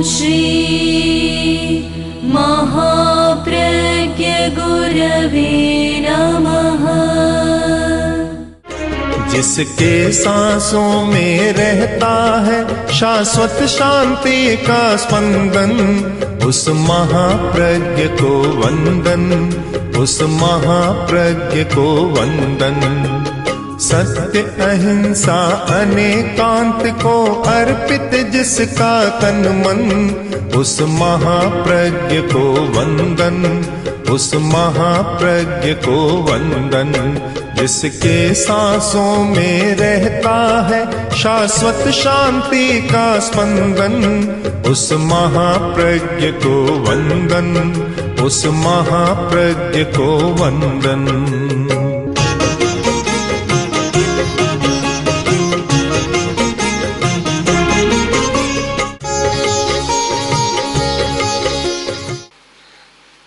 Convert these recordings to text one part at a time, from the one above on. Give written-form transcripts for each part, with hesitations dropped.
श्री महाप्रज्ञ गुरवे नमः। जिसके सांसों में रहता है शाश्वत शांति का स्पंदन, उस महाप्रज्ञ को वंदन, उस महाप्रज्ञ को वंदन। सत्य अहिंसा अनेकांत को अर्पित जिसका तन मन, उस महाप्रज्ञ को वंदन, उस महाप्रज्ञ को वंदन। जिसके सांसों में रहता है शाश्वत शांति का स्पंदन, उस महाप्रज्ञ को वंदन, उस महाप्रज्ञ को वंदन।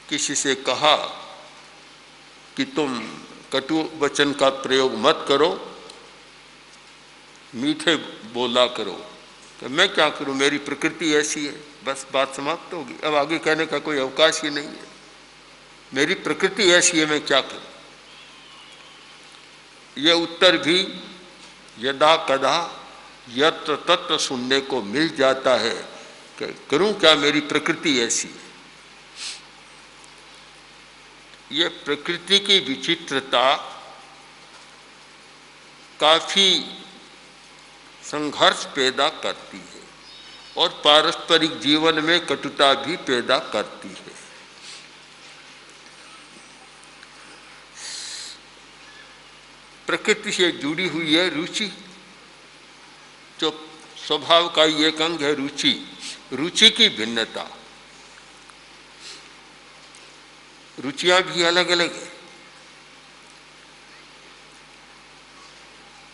किसी से कहा कि तुम कटु वचन का प्रयोग मत करो, मीठे बोला करो, तो मैं क्या करूं, मेरी प्रकृति ऐसी है, बस बात समाप्त होगी। अब आगे कहने का कोई अवकाश ही नहीं है। मेरी प्रकृति ऐसी है, मैं क्या करूं। यह उत्तर भी यदा कदा यत्र तत्र सुनने को मिल जाता है कि करूं क्या, मेरी प्रकृति ऐसी है। ये प्रकृति की विचित्रता काफी संघर्ष पैदा करती है और पारस्परिक जीवन में कटुता भी पैदा करती है। प्रकृति से जुड़ी हुई है रुचि, जो स्वभाव का एक अंग है रुचि, रुचि की भिन्नता। रुचियां भी अलग अलग है।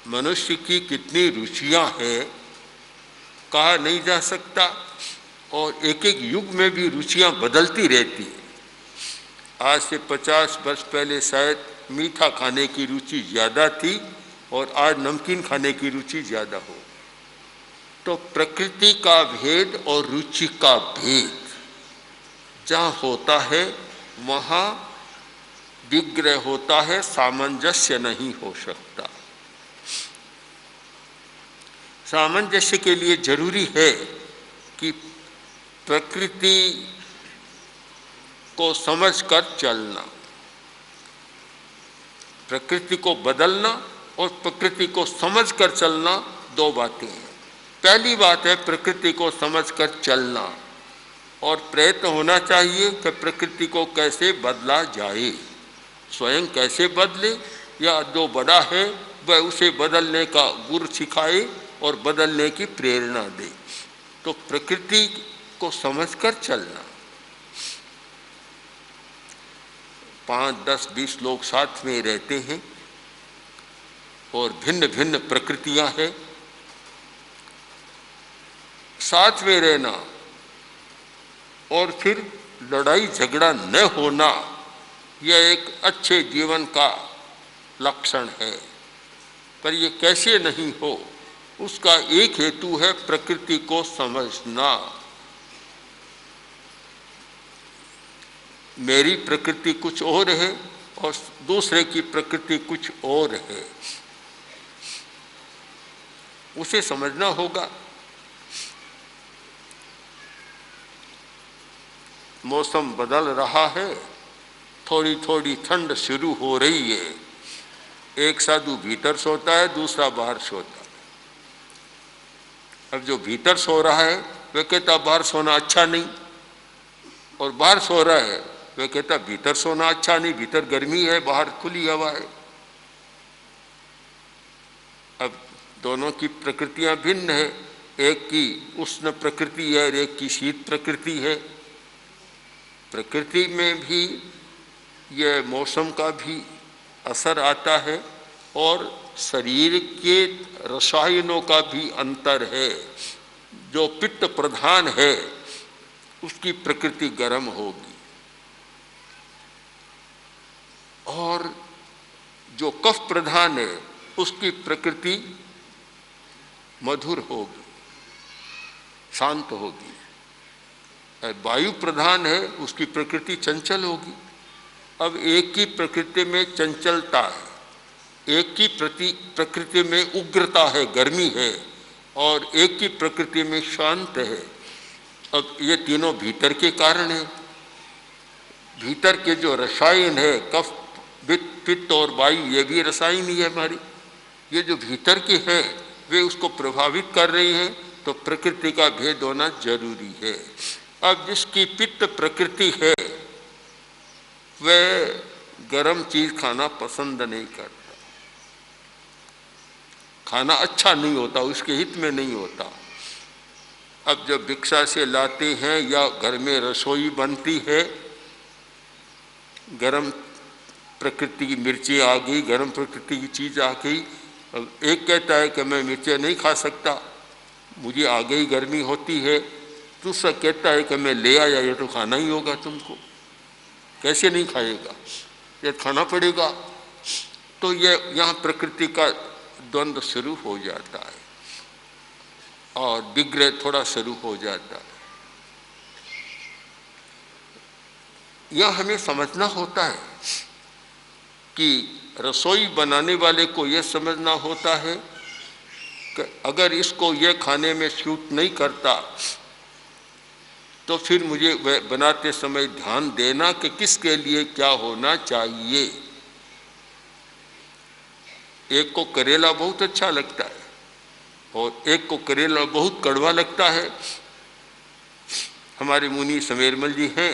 मनुष्य की कितनी रुचियां हैं कहा नहीं जा सकता, और एक एक युग में भी रुचियां बदलती रहती है। आज से 50 वर्ष पहले शायद मीठा खाने की रुचि ज़्यादा थी और आज नमकीन खाने की रुचि ज़्यादा हो। तो प्रकृति का भेद और रुचि का भेद जहाँ होता है वहाँ विग्रह होता है, सामंजस्य नहीं हो सकता। सामंजस्य के लिए जरूरी है कि प्रकृति को समझकर चलना, प्रकृति को बदलना और प्रकृति को समझकर चलना दो बातें हैं। पहली बात है प्रकृति को समझकर चलना, और प्रयत्न होना चाहिए कि प्रकृति को कैसे बदला जाए, स्वयं कैसे बदले, या जो बड़ा है वह उसे बदलने का गुर सिखाए और बदलने की प्रेरणा दे। तो प्रकृति को समझकर चलना। 5, 10, 20 लोग साथ में रहते हैं और भिन्न भिन्न प्रकृतियां हैं। साथ में रहना और फिर लड़ाई झगड़ा न होना, यह एक अच्छे जीवन का लक्षण है। पर यह कैसे नहीं हो, उसका एक हेतु है प्रकृति को समझना। मेरी प्रकृति कुछ और है और दूसरे की प्रकृति कुछ और है, उसे समझना होगा। मौसम बदल रहा है, थोड़ी थोड़ी ठंड शुरू हो रही है। एक साधु भीतर सोता है, दूसरा बाहर सोता है। अब जो भीतर सो रहा है वह कहता बाहर सोना अच्छा नहीं, और बाहर सो रहा है वह कहता भीतर सोना अच्छा नहीं, भीतर गर्मी है, बाहर खुली हवा है। अब दोनों की प्रकृतियां भिन्न है, एक की उष्ण प्रकृति है और एक की शीत प्रकृति है। प्रकृति में भी यह मौसम का भी असर आता है और शरीर के रसायनों का भी अंतर है। जो पित्त प्रधान है उसकी प्रकृति गर्म होगी, और जो कफ प्रधान है उसकी प्रकृति मधुर होगी, शांत होगी। वायु प्रधान है, उसकी प्रकृति चंचल होगी। अब एक की प्रकृति में चंचलता है, एक की प्रकृति में उग्रता है, गर्मी है, और एक की प्रकृति में शांत है। अब ये तीनों भीतर के कारण है। भीतर के जो रसायन है, कफ, पित्त और वायु, ये भी रसायन ही है हमारी। ये जो भीतर के हैं वे उसको प्रभावित कर रही हैं, तो प्रकृति का भेद होना जरूरी है। अब जिसकी पित्त प्रकृति है वह गर्म चीज खाना पसंद नहीं करता, खाना अच्छा नहीं होता, उसके हित में नहीं होता। अब जब भिक्षा से लाते हैं या घर में रसोई बनती है, गर्म प्रकृति की मिर्ची आ गई, गर्म प्रकृति की चीज आ गई। अब एक कहता है कि मैं मिर्चें नहीं खा सकता, मुझे आ गई गर्मी होती है। दूसरा कहता है कि मैं ले आया, ये तो खाना ही होगा तुमको, कैसे नहीं खाएगा, ये खाना पड़ेगा। तो ये यहाँ प्रकृति का द्वंद्व शुरू हो जाता है और विग्रह थोड़ा शुरू हो जाता है। यह हमें समझना होता है कि रसोई बनाने वाले को यह समझना होता है कि अगर इसको यह खाने में सूट नहीं करता तो फिर मुझे वह बनाते समय ध्यान देना कि किसके लिए क्या होना चाहिए। एक को करेला बहुत अच्छा लगता है और एक को करेला बहुत कड़वा लगता है। हमारे मुनि समेरमल जी हैं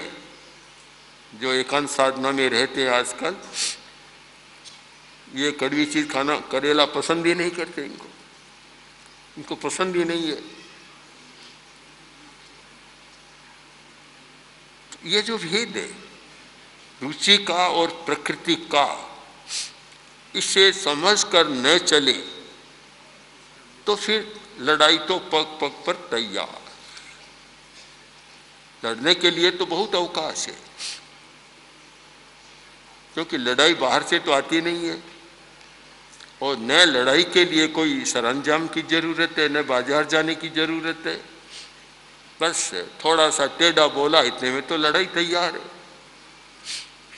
जो एकांत साधना में रहते हैं आजकल, ये कड़वी चीज खाना, करेला पसंद ही नहीं करते, इनको पसंद ही नहीं है। ये जो भेद है रुचि का और प्रकृति का, इसे समझ कर न चले तो फिर लड़ाई तो पग पग पर तैयार। लड़ने के लिए तो बहुत अवकाश है, क्योंकि लड़ाई बाहर से तो आती नहीं है और न लड़ाई के लिए कोई सरंजाम की जरूरत है, न बाजार जाने की जरूरत है। बस थोड़ा सा टेढ़ा बोला, इतने में तो लड़ाई तैयार है।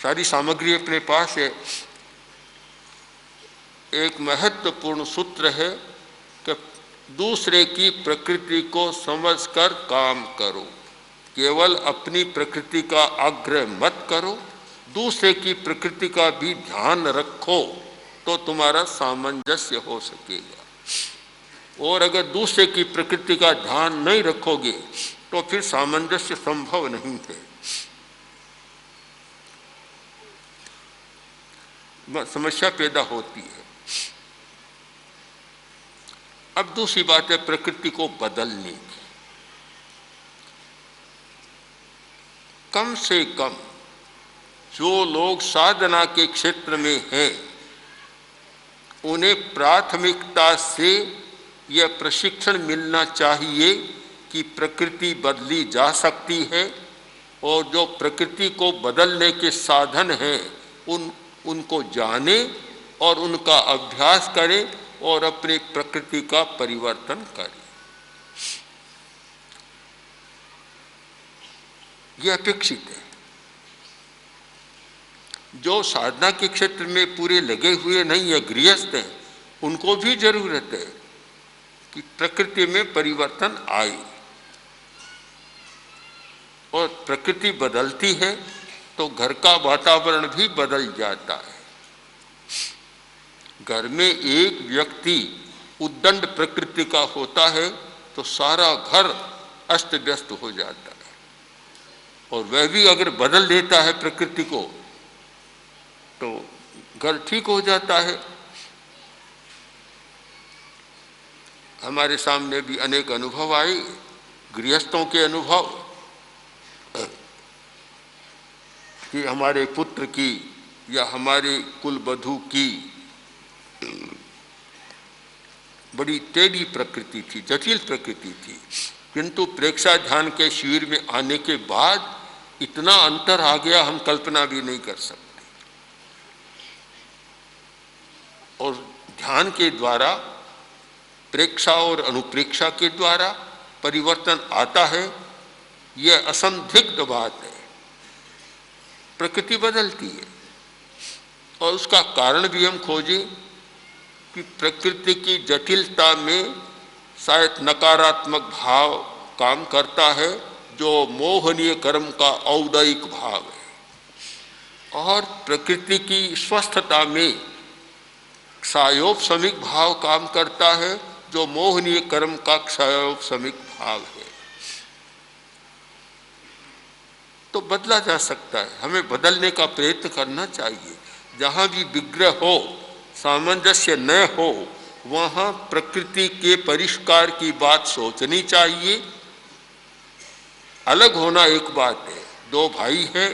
सारी सामग्री अपने पास है। एक महत्वपूर्ण सूत्र है कि दूसरे की प्रकृति को समझकर काम करो, केवल अपनी प्रकृति का आग्रह मत करो, दूसरे की प्रकृति का भी ध्यान रखो तो तुम्हारा सामंजस्य हो सकेगा। और अगर दूसरे की प्रकृति का ध्यान नहीं रखोगे तो फिर सामंजस्य संभव नहीं है। समस्या पैदा होती है। अब दूसरी बात है प्रकृति को बदलने की। कम से कम जो लोग साधना के क्षेत्र में हैं उन्हें प्राथमिकता से यह प्रशिक्षण मिलना चाहिए कि प्रकृति बदली जा सकती है और जो प्रकृति को बदलने के साधन हैं उनको जाने और उनका अभ्यास करें और अपनी प्रकृति का परिवर्तन करें। यह अपेक्षित है। जो साधना के क्षेत्र में पूरे लगे हुए नहीं है, गृहस्थ हैं, उनको भी जरूरत है कि प्रकृति में परिवर्तन आए। और प्रकृति बदलती है तो घर का वातावरण भी बदल जाता है। घर में एक व्यक्ति उद्दंड प्रकृति का होता है तो सारा घर अस्त व्यस्त हो जाता है, और वह भी अगर बदल देता है प्रकृति को तो घर ठीक हो जाता है। हमारे सामने भी अनेक अनुभव आए, गृहस्थों के अनुभव कि हमारे पुत्र की या हमारे कुलवधू की बड़ी टेढ़ी प्रकृति थी, जटिल प्रकृति थी, किंतु प्रेक्षा ध्यान के शिविर में आने के बाद इतना अंतर आ गया हम कल्पना भी नहीं कर सकते। और ध्यान के द्वारा, प्रेक्षा और अनुप्रेक्षा के द्वारा परिवर्तन आता है। यह असंदिग्ध बात है। प्रकृति बदलती है और उसका कारण भी हम खोजें कि प्रकृति की जटिलता में शायद नकारात्मक भाव काम करता है, जो मोहनीय कर्म का औदयिक भाव है, और प्रकृति की स्वस्थता में क्षयोपशमिक भाव काम करता है, जो मोहनीय कर्म का क्षयोपशमिक भाव है। तो बदला जा सकता है, हमें बदलने का प्रयत्न करना चाहिए। जहाँ भी विग्रह हो, सामंजस्य न हो, वहाँ प्रकृति के परिष्कार की बात सोचनी चाहिए। अलग होना एक बात है, दो भाई हैं,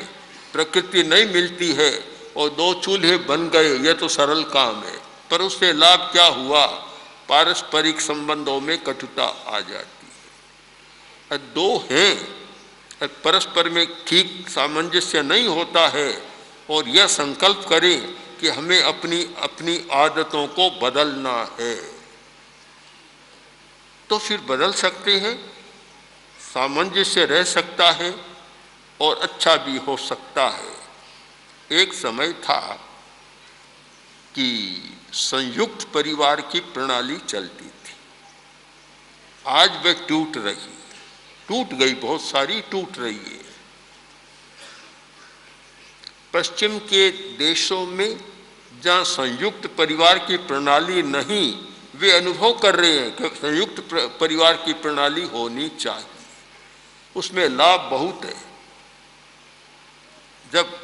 प्रकृति नहीं मिलती है और दो चूल्हे बन गए, यह तो सरल काम है, पर उससे लाभ क्या हुआ? पारस्परिक संबंधों में कटुता आ जाती है। दो हैं, परस्पर में ठीक सामंजस्य नहीं होता है और यह संकल्प करें कि हमें अपनी आदतों को बदलना है, तो फिर बदल सकते हैं, सामंजस्य रह सकता है और अच्छा भी हो सकता है। एक समय था कि संयुक्त परिवार की प्रणाली चलती थी, आज वह टूट गई, बहुत सारी टूट रही है। पश्चिम के देशों में जहाँ संयुक्त परिवार की प्रणाली नहीं, वे अनुभव कर रहे हैं कि संयुक्त परिवार की प्रणाली होनी चाहिए, उसमें लाभ बहुत है। जब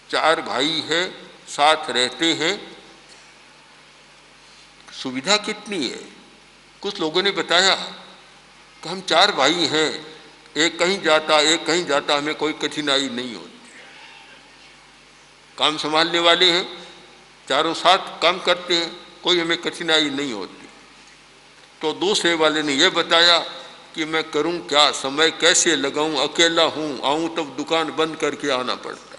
चार भाई हैं, साथ रहते हैं, सुविधा कितनी है। कुछ लोगों ने बताया कि हम चार भाई हैं, एक कहीं जाता, हमें कोई कठिनाई नहीं होती। काम संभालने वाले हैं, चारों साथ काम करते हैं, कोई हमें कठिनाई नहीं होती। तो दूसरे वाले ने यह बताया कि मैं करूं क्या, समय कैसे लगाऊं, अकेला हूं, आऊं तब दुकान बंद करके आना पड़ता।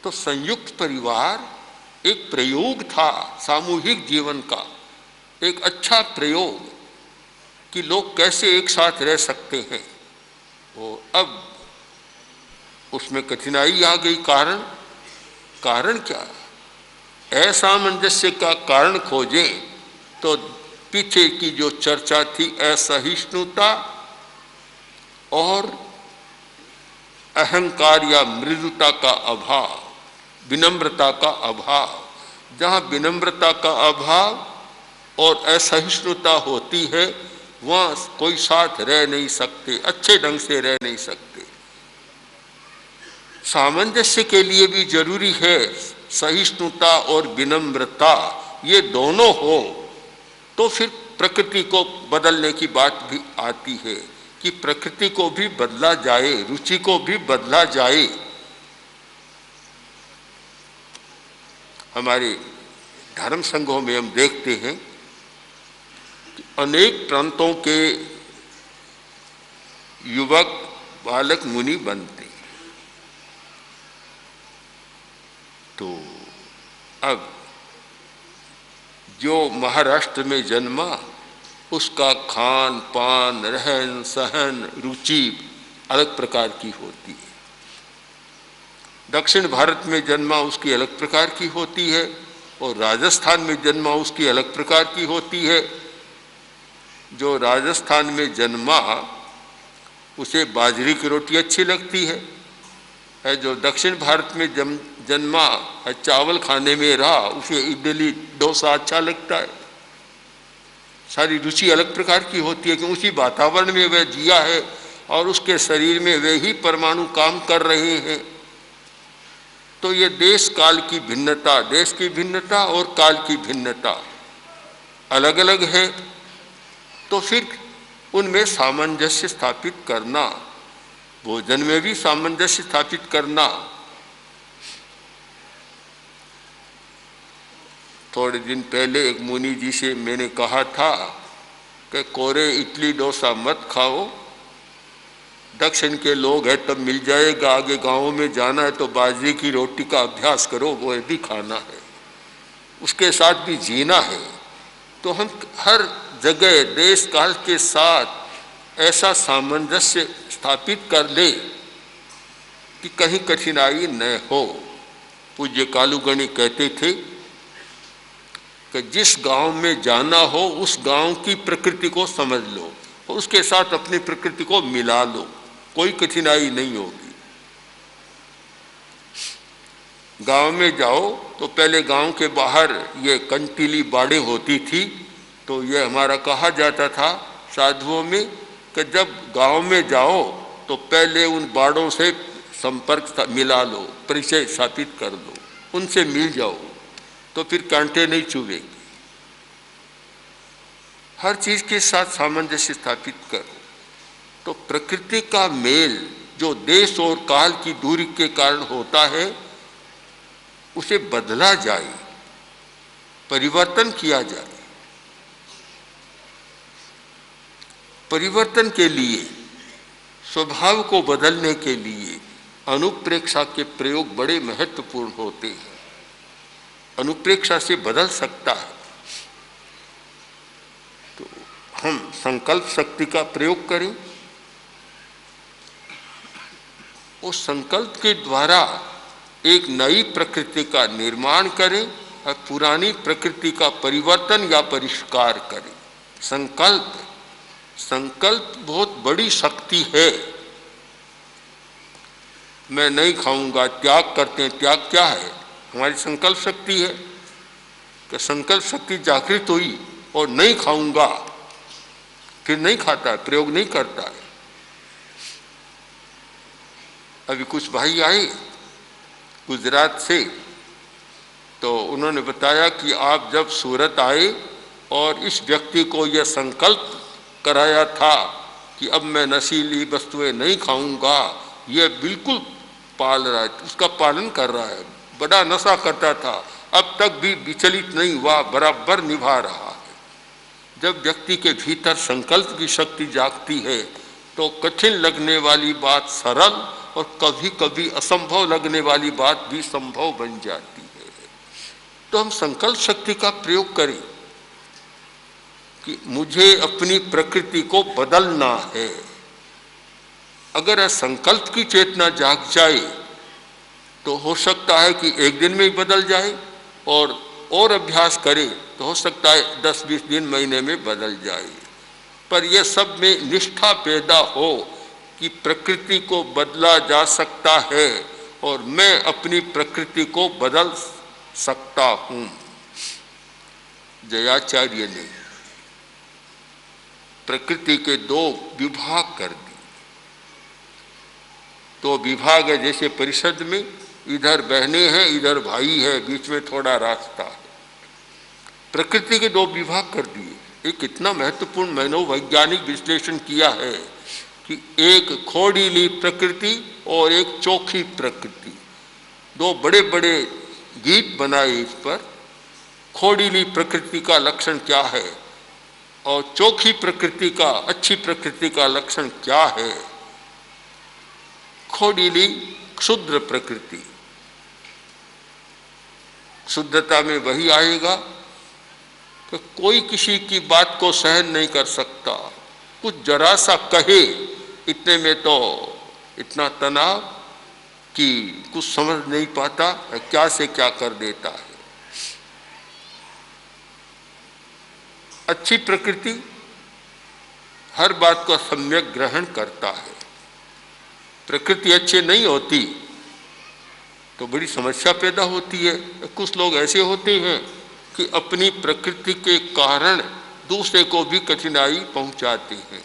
तो संयुक्त परिवार एक प्रयोग था सामूहिक जीवन का, एक अच्छा प्रयोग कि लोग कैसे एक साथ रह सकते हैं। वो अब उसमें कठिनाई आ गई। कारण क्या? असामंजस्य का कारण खोजें तो पीछे की जो चर्चा थी, असहिष्णुता और अहंकार या मृदुता का अभाव, विनम्रता का अभाव। जहाँ विनम्रता का अभाव और असहिष्णुता होती है, वहाँ कोई साथ रह नहीं सकते, अच्छे ढंग से रह नहीं सकते। सामंजस्य के लिए भी जरूरी है सहिष्णुता और विनम्रता, ये दोनों हो तो फिर प्रकृति को बदलने की बात भी आती है कि प्रकृति को भी बदला जाए, रुचि को भी बदला जाए। हमारे धर्म संघों में हम देखते हैं कि अनेक प्रांतों के युवक बालक मुनि बनते हैं। तो अब जो महाराष्ट्र में जन्मा, उसका खान पान, रहन सहन, रुचि अलग प्रकार की होती है। दक्षिण भारत में जन्मा, उसकी अलग प्रकार की होती है, और राजस्थान में जन्मा, उसकी अलग प्रकार की होती है। जो राजस्थान में जन्मा उसे बाजरी की रोटी अच्छी लगती है, जो दक्षिण भारत में जन्मा चावल खाने में रहा, उसे इडली डोसा अच्छा लगता है। सारी रुचि अलग प्रकार की होती है कि उसी वातावरण में वह जिया है और उसके शरीर में वे ही परमाणु काम कर रहे हैं। तो ये देश काल की भिन्नता, देश की भिन्नता और काल की भिन्नता अलग अलग है। तो फिर उनमें सामंजस्य स्थापित करना, भोजन में भी सामंजस्य स्थापित करना। थोड़े दिन पहले एक मुनि जी से मैंने कहा था कि कोरे इडली डोसा मत खाओ, दक्षिण के लोग हैं तब मिल जाएगा, आगे गाँव में जाना है तो बाजरे की रोटी का अभ्यास करो, वो भी खाना है, उसके साथ भी जीना है। तो हम हर जगह देश काल के साथ ऐसा सामंजस्य स्थापित कर ले कि कहीं कठिनाई न हो। पूज्य कालूगणी कहते थे कि जिस गांव में जाना हो उस गांव की प्रकृति को समझ लो और उसके साथ अपनी प्रकृति को मिला लो, कोई कठिनाई नहीं होगी। गांव में जाओ तो पहले गांव के बाहर ये कंटीली बाड़ें होती थी, तो ये हमारा कहा जाता था साधुओं में कि जब गांव में जाओ तो पहले उन बाड़ों से संपर्क मिला लो, परिचय स्थापित कर लो, उनसे मिल जाओ तो फिर कांटे नहीं चुभेंगे। हर चीज के साथ सामंजस्य स्थापित करो तो प्रकृति का मेल जो देश और काल की दूरी के कारण होता है उसे बदला जाए, परिवर्तन किया जाए। परिवर्तन के लिए, स्वभाव को बदलने के लिए अनुप्रेक्षा के प्रयोग बड़े महत्वपूर्ण होते हैं। अनुप्रेक्षा से बदल सकता है। तो हम संकल्प शक्ति का प्रयोग करें, उस संकल्प के द्वारा एक नई प्रकृति का निर्माण करें और पुरानी प्रकृति का परिवर्तन या परिष्कार करें। संकल्प बहुत बड़ी शक्ति है। मैं नहीं खाऊंगा, त्याग करते हैं। त्याग क्या है? हमारी संकल्प शक्ति है कि संकल्प शक्ति जागृत हुई और नहीं खाऊंगा, फिर नहीं खाता है, प्रयोग नहीं करता है। अभी कुछ भाई आए गुजरात से, तो उन्होंने बताया कि आप जब सूरत आए और इस व्यक्ति को यह संकल्प कराया था कि अब मैं नशीली वस्तुएं नहीं खाऊंगा, यह बिल्कुल पाल रहा है, उसका पालन कर रहा है। बड़ा नशा करता था, अब तक भी विचलित नहीं हुआ, बराबर निभा रहा है। जब व्यक्ति के भीतर संकल्प की शक्ति जागती है तो कठिन लगने वाली बात सरल और कभी कभी असंभव लगने वाली बात भी संभव बन जाती है। तो हम संकल्प शक्ति का प्रयोग करें कि मुझे अपनी प्रकृति को बदलना है। अगर संकल्प की चेतना जाग जाए तो हो सकता है कि एक दिन में ही बदल जाए, और अभ्यास करे तो हो सकता है 10-20 दिन, महीने में बदल जाए। पर यह सब में निष्ठा पैदा हो कि प्रकृति को बदला जा सकता है और मैं अपनी प्रकृति को बदल सकता हूं। जयाचार्य ने प्रकृति के 2 विभाग कर दिए। 2 विभाग है, जैसे परिषद में इधर बहनें हैं, इधर भाई है, बीच में थोड़ा रास्ता है। प्रकृति के 2 विभाग कर दिए। एक कितना महत्वपूर्ण मनोवैज्ञानिक विश्लेषण किया है कि एक खोड़ीली प्रकृति और एक चोखी प्रकृति। 2 बड़े बड़े गीत बनाए इस पर। खोड़ीली प्रकृति का लक्षण क्या है और चोखी प्रकृति का, अच्छी प्रकृति का लक्षण क्या है। खोड़ीली क्षुद्र प्रकृति, शुद्धता में वही आएगा कि कोई किसी की बात को सहन नहीं कर सकता, कुछ जरा सा कहे इतने में तो इतना तनाव कि कुछ समझ नहीं पाता, क्या से क्या कर देता है। अच्छी प्रकृति हर बात को सम्यक ग्रहण करता है। प्रकृति अच्छी नहीं होती तो बड़ी समस्या पैदा होती है। कुछ लोग ऐसे होते हैं कि अपनी प्रकृति के कारण दूसरे को भी कठिनाई पहुंचाते हैं।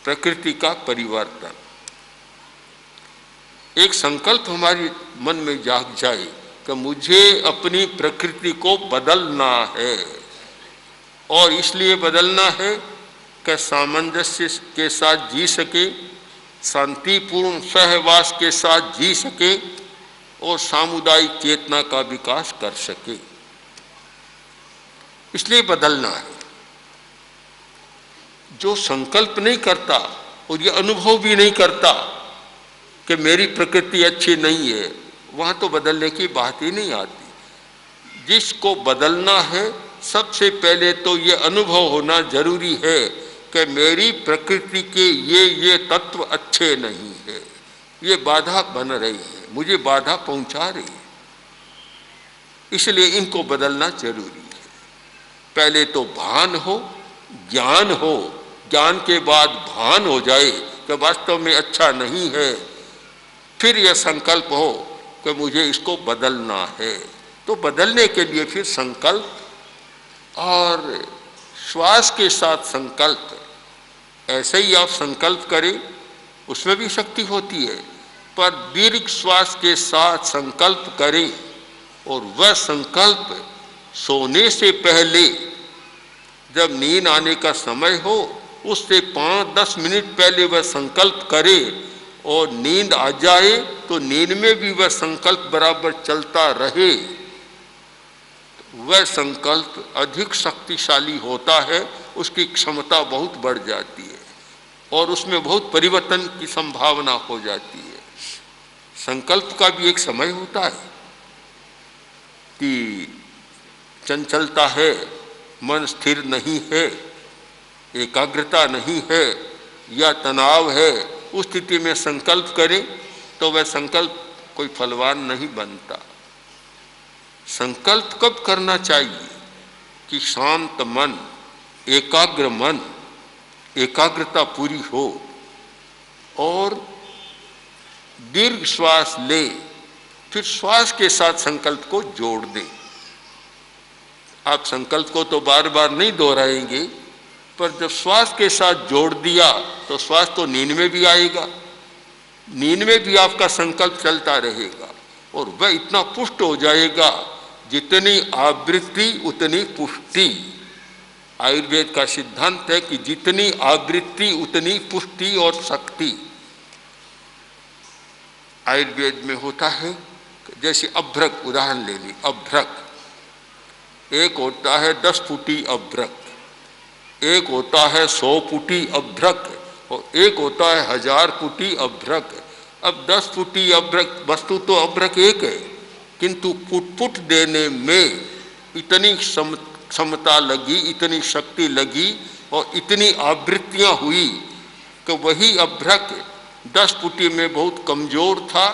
प्रकृति का परिवर्तन, एक संकल्प हमारे मन में जाग जाए कि मुझे अपनी प्रकृति को बदलना है, और इसलिए बदलना है कि सामंजस्य के साथ जी सके, शांतिपूर्ण सहवास के साथ जी सके और सामुदायिक चेतना का विकास कर सके। इसलिए बदलना है। जो संकल्प नहीं करता और ये अनुभव भी नहीं करता कि मेरी प्रकृति अच्छी नहीं है, वहाँ तो बदलने की बात ही नहीं आती। जिसको बदलना है सबसे पहले तो ये अनुभव होना जरूरी है कि मेरी प्रकृति के ये तत्व अच्छे नहीं है, ये बाधा बन रही है, मुझे बाधा पहुंचा रही है, इसलिए इनको बदलना जरूरी है। पहले तो भान हो, ज्ञान हो, ज्ञान के बाद भान हो जाए कि वास्तव में अच्छा नहीं है, फिर यह संकल्प हो कि मुझे इसको बदलना है। तो बदलने के लिए फिर संकल्प और श्वास के साथ संकल्प, ऐसे ही आप संकल्प करें उसमें भी शक्ति होती है, पर दीर्घ श्वास के साथ संकल्प करें और वह संकल्प सोने से पहले, जब नींद आने का समय हो उससे 5-10 मिनट पहले वह संकल्प करे और नींद आ जाए तो नींद में भी वह संकल्प बराबर चलता रहे, वह संकल्प अधिक शक्तिशाली होता है, उसकी क्षमता बहुत बढ़ जाती है और उसमें बहुत परिवर्तन की संभावना हो जाती है। संकल्प का भी एक समय होता है कि चंचलता है, मन स्थिर नहीं है, एकाग्रता नहीं है या तनाव है, उस स्थिति में संकल्प करें तो वह संकल्प कोई फलवान नहीं बनता। संकल्प कब करना चाहिए कि शांत मन, एकाग्र मन, एकाग्रता पूरी हो और दीर्घ श्वास ले, फिर श्वास के साथ संकल्प को जोड़ दें। आप संकल्प को तो बार बार नहीं दोहराएंगे, पर जब श्वास के साथ जोड़ दिया तो श्वास तो नींद में भी आएगा, नींद में भी आपका संकल्प चलता रहेगा और वह इतना पुष्ट हो जाएगा, जितनी आवृत्ति उतनी पुष्टि। आयुर्वेद का सिद्धांत है कि जितनी आवृत्ति उतनी पुष्टि और शक्ति। आयुर्वेद में होता है, जैसे अभ्रक उदाहरण ले ली, अभ्रक एक होता है 10 फुटी अभ्रक, एक होता है 100 फुटी अभ्रक और एक होता है 1000 फुटी अभ्रक। अब 10 फुटी अभ्रक, वस्तु तो अभ्रक एक है, किंतु फुट देने में इतनी क्षमता लगी, इतनी शक्ति लगी और इतनी आवृत्तियां हुई कि वही अभ्रक 10 फुटी में बहुत कमजोर था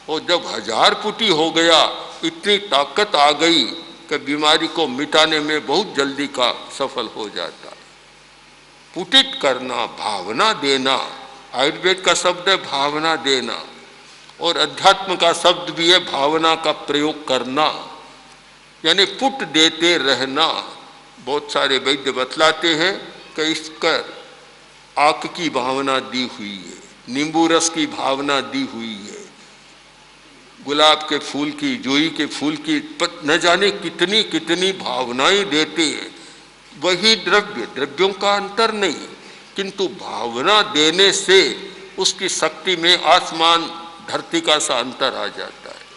और जब 1000 फुटी हो गया इतनी ताकत आ गई कि बीमारी को मिटाने में बहुत जल्दी का सफल हो जाता। पुटित करना, भावना देना, आयुर्वेद का शब्द है भावना देना और अध्यात्म का शब्द भी है भावना का प्रयोग करना, यानी पुट देते रहना। बहुत सारे वैद्य बतलाते हैं कि इसकर आक की भावना दी हुई है, नींबू रस की भावना दी हुई है, गुलाब के फूल की, जोई के फूल की, न जाने कितनी कितनी भावनाएं देते हैं। वही द्रव्य, द्रव्यों का अंतर नहीं, किंतु भावना देने से उसकी शक्ति में आसमान धरती का सा अंतर आ जाता है।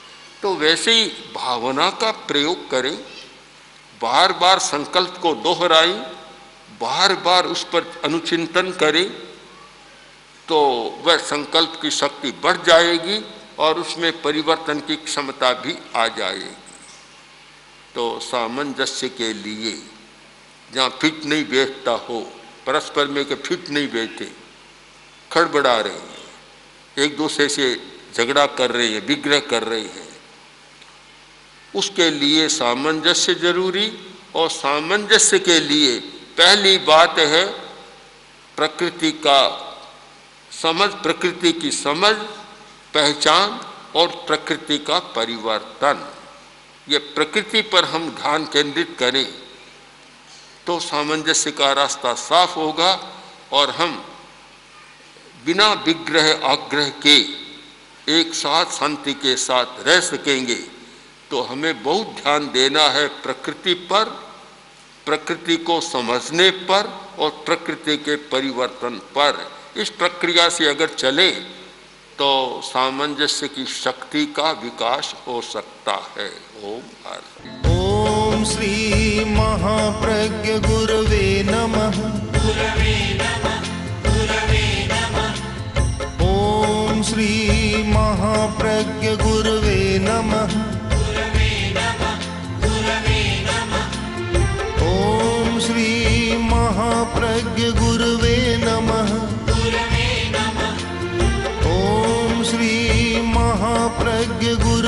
तो वैसे ही भावना का प्रयोग करें, बार बार संकल्प को दोहराएं, बार बार उस पर अनुचिंतन करें, तो वह संकल्प की शक्ति बढ़ जाएगी और उसमें परिवर्तन की क्षमता भी आ जाएगी। तो सामंजस्य के लिए जहाँ फिट नहीं बैठता हो, परस्पर में के फिट नहीं बैठे, खड़बड़ा रहे हैं, एक दूसरे से झगड़ा कर रहे हैं, विग्रह कर रहे हैं, उसके लिए सामंजस्य जरूरी। और सामंजस्य के लिए पहली बात है प्रकृति का समझ, प्रकृति की समझ, पहचान और प्रकृति का परिवर्तन। ये प्रकृति पर हम ध्यान केंद्रित करें तो सामंजस्य का रास्ता साफ होगा और हम बिना विग्रह आग्रह के एक साथ शांति के साथ रह सकेंगे। तो हमें बहुत ध्यान देना है प्रकृति पर, प्रकृति को समझने पर और प्रकृति के परिवर्तन पर। इस प्रक्रिया से अगर चले तो सामंजस्य की शक्ति का विकास हो सकता है। ओम ओम श्री महाप्रज्ञ गुरवे नमः। ओम श्री महाप्रज्ञ गुरवे नमः। ओम श्री महाप्रज्ञ गुरवे नमः। ओम श्री महाप्रज्ञ गुरवे